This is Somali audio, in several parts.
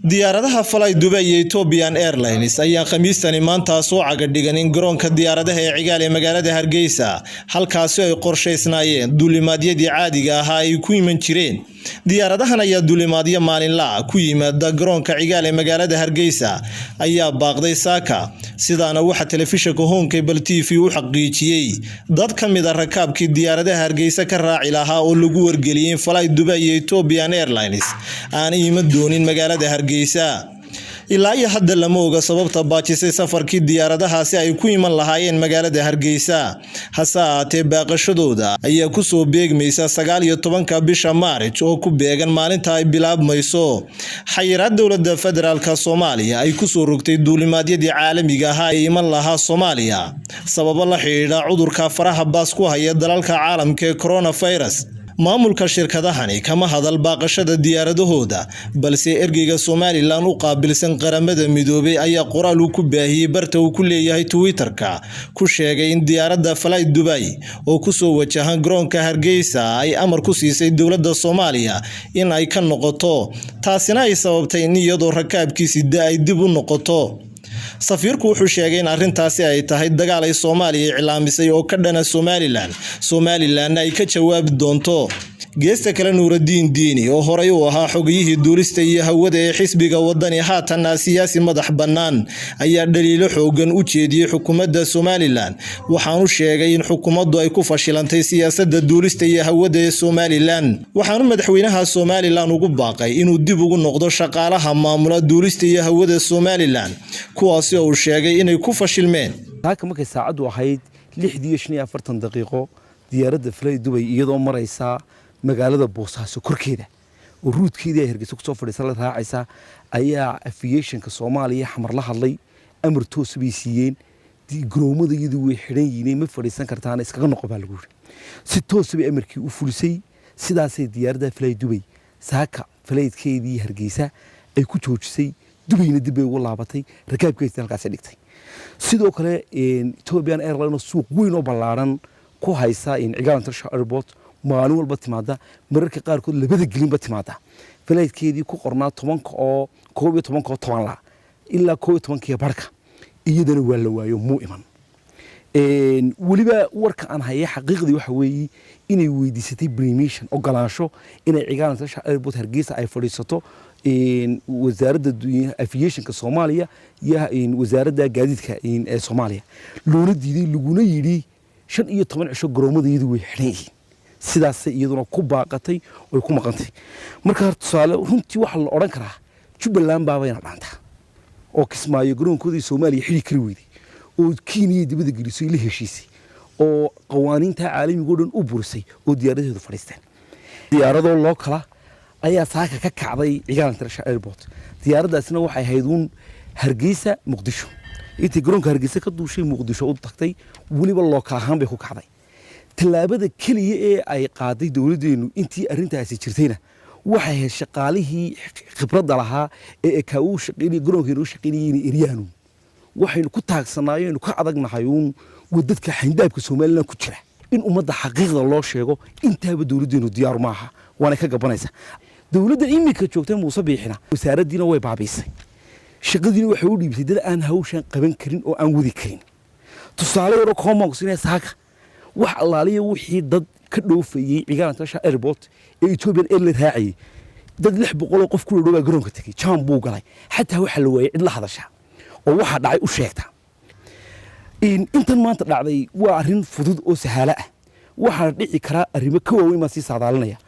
diyaaradaha Fly Dubai iyo Ethiopian Airlines ayaa khamiistani maanta soo cagadhigan in garoonka diyaaradaha ee Cigaal ee magaalada Hargeysa halkaas ay qorsheysnaayeen duulimaadyadii caadiga ahaa ay ku iman jireen. Diyaaradahan ayaa duulimaadyo maalinle ku yimaada garoonka Cigaal ee magaalada Hargeysa ayaa baaqday saaka, sidaana waxa telefishinka Home Cable TV uu xaqiijiyay dad kamid ah rakaabkii diyaaradaha Hargeysa ka raaci lahaa oo lagu wargeliyay Fly Dubai iyo Ethiopian Airlines aan iman doonin magaalada Hargeysa. ilaa iyo hadda lama oga sababta baajisay safarkii diyaaradahaasi ay ku iman lahaayeen magaalada Hargeysa. hase ahaatee baaqashadooda ayaa ku soo beegmaysa 19 bisha Maarch oo ku beegan maalinta ay bilaabmayso xayiraad dowladda federaalka Soomaaliya ay ku soo rogtay duulimaadyadii caalamiga ah ee iman lahaa Soomaaliya sababo la xiriira cudurka faraha baas ku haya dalalka caalamka ee coronavirus. maamulka shirkadahani kama hadal baaqashada diyaaradahooda, balse ergeyga Somaliland u qaabilsan qaramada midoobay ayaa qoraal uu ku baahiyay barta uu ku leeyahay Twitter-ka ku sheegay in diyaaradda Fly Dubai oo ku soo wajahan garoonka Hargeysa ay amar ku siisay dowladda Soomaaliya in ay ka noqoto, taasina ay sababtay in iyadoo rakaabkiisa ay dib u noqoto. safiirku wuxuu sheegay in arrintaasi ay tahay dagaal ay Soomaaliya cilaamisay oo ka dhana Somaliland ay ka jawaabi doonto. geesta kale Nuuraddiin Diini oo horay u ahaa xogiyihii duulista iyo hawada ee xisbiga wadani haatan siyaasi madax bannaan ayaa dhaliilo xoogan u jeediyay xukuumadda Somaliland, waxaanu sheegay in xukuumaddu ay ku fashilantay siyaasadda duulista iyo hawada ee Somaliland. waxaanu madaxweynaha Somaliland ugu baaqay inuu dib ugu noqdo shaqaalaha maamula duulista iyo hawada Somaliland kuwaas oo uu sheegay inay ku fashilmeen. markay saacadu ahayd 6:40 daqiiqo diyaaradda Fly Dubai iyadoo maraysa magaalada Boosaaso korkeeda oo ruudkeedii ay Hargeysa ku soo fadhiisan la raacaysa ayaa aviationka Soomaaliya xamar la hadlay amar toos bay siiyeen garoomadayadu way xidhan yihiin ma fadhiisan kartaan iskaga noqo baa lagu yiri si toos bay amarkii u fulisay. sidaasay diyaaradda Fly Dubai saaka flightkeedii Hargeysa ay ku joojisay, Dubayna dib ay ugu laabatay, rakaabkeedii halkaas dhigtay. sidoo kale Ethiopian Airlines suuq weyn oo ballaaran ku haysa in Cigaal International Airport maalin walba timaada, mararka qaar kood labada gelinba timaada. flightkeedii ku qornaa 10 oo 12 la ilaa 12 barka iyadana waa la waayo muu iman. waliba warka aan hayay xaqiiqdii waxa weeyii inay weydiisatay permission ogolaansho inay Cigaal International Airport Hargeysa ay fadhiisato wasaaradda aviationka Soomaaliya iyo wasaaradda gaadiidka ee Soomaaliya loona diiday laguna yiri 15 cisho garoomadayadu way xidhan yihiin. sidaas iyaduna ku baaqatay oo ku maqantay. marka tusaale runtii waxa la oran karaa Jubbaland baabayna dhaanta oo Kismaayo garoonkoodii Soomaaliya xiri kari weeyday oo Kenya dibadda gelisay la heshiisay oo qawaaniinta caalamiga oo dhan u burisay oo diyaaradaheedu fadhiisteen. diyaarado loo kala ayaa saaka ka kacday Cigaal International Airport. diyaaradaasna waxay ahayd Hargeysa Muqdisho. intii garoonka Hargeysa ka duushay Muqdisho u tagtay waliba loo kala ahaan bay ku kacday. talaabada kaliya ee ay qaaday dawladeenu intii arrintaasi jirtayna waxay ahayd shaqaalihii khibradda lahaa ee ka uu shaqeynay garoonka shaqeynayeen Iryaanu. waxaynu ku taagsanaayeen ka adagnahay wadadka xindaabka Soomaaliland ku jira in ummadda xaqiiqda loo sheego intaaba dawladeenu diyaar ma aha waana ka gabanaysa. dawladda imika joogtay Muuse Biixina wasaaraddiina way baabiisay, shaqadiina waxay u dhiibtay dad aan hawshan qaban karin oo aan wadi karin. tusaale yar oo koomaqsinay saaka wax allaaliya wixii dad ka dhoofayay Cigaal International Airport ee Ethiopian Airlines raacay dad 600 qof ku dhawaa garoonka tagay jam buu galay xataa waxa la waayay cid la hadasha oo waxa dhacay u sheegta. intan maanta dhacday waa arrin fudud oo sahala ah, waxa dhici kara arrimo ka waaweyn ma si saadaalinaya.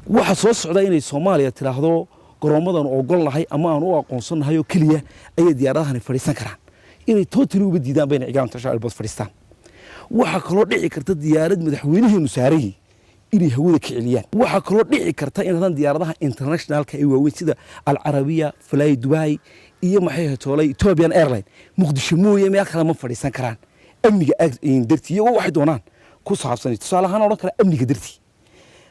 waxa soo socda inay Soomaaliya tiraahdo garoomadan ogol lahay ama aan u aqoonsanahay oo kaliya ay diyaaradahan fadhiisan karaan inay totally uga diidaan bayna Cigaal International Airport fadhiistaan. waxa kaloo dhici karta diyaarad madaxweynaheenu saaray inay hawada ka celiyaan. waxa kaloo dhici karta in diyaaradaha internationalka ay waaweyn sida Al Arabiya, Fly Dubai iyo maxay toolay Ethiopian Airlines Muqdisho mooyee meel kale ma fadhiisan karaan amniga dartiisa oo waxay doonaan ku saabsan tusaale ahaan oran kara amniga dartiisa.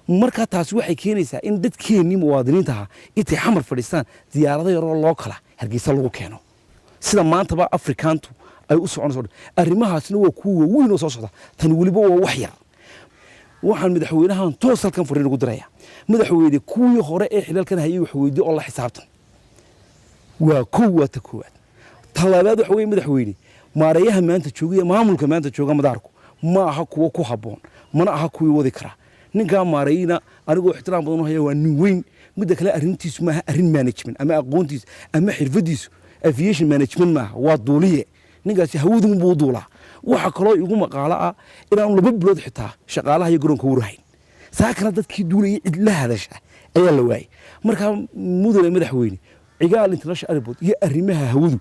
marka taas waxay keenaysaa in dadkeenii muwaadiniinta intay xamar fadhiistaan diyaarado yar oo loo kala Hargeysa lagu keeno sida maantaba Afrikaantu ay u soconayso. arrimahaasna waa kuwa weyn oo soo socda, tan waliba waa wax yar. waxaan madaxweynahan toosalkan fariin ugu diraya madaxweyne kuwii hore ee xilalkan hayay wax weydiin oo la xisaabtan waa ta koowaad talabaad waxa weeye madaxweyne maareeyaha maanta jooga maamulka maanta jooga madaarku ma aha kuwa ku haboon mana aha kuwii wadi kara ninka maareeyina anigoo ixtiraam badan u haya waa nin weyn mid kale arrintiisu ma aha arrin management ama aqoontiis ama xirfadiisu aviation management ma waa duuliye ninkaasi hawadu buu duulaa waxa kale oo igu maqaala ah inaan 2 bilood xitaa shaqaalaha iyo garoonka warahayn saakana dadkii duulayay cid la hadasha ayaa la waayay marka mudane madaxweyne cigaal international airport iyo arrimaha hawadu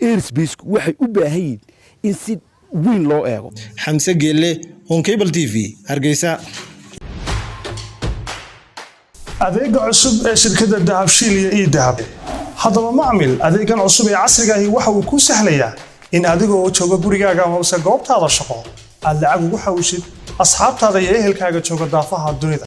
airspace waxay u baahan yihiin in si weyn loo eego xamse geelle on cable tv hargeysa adeega cusub ee shirkadda dahabshiil iyo e-dahab haddaba macmil adeegan cusub ee casriga ahi waxa uu ku sahlayaa in adigoo jooga gurigaaga hoose goobtaada shaqo aad lacag ugu xawshid asxaabtaada iyo ehelkaaga jooga daafaha dunida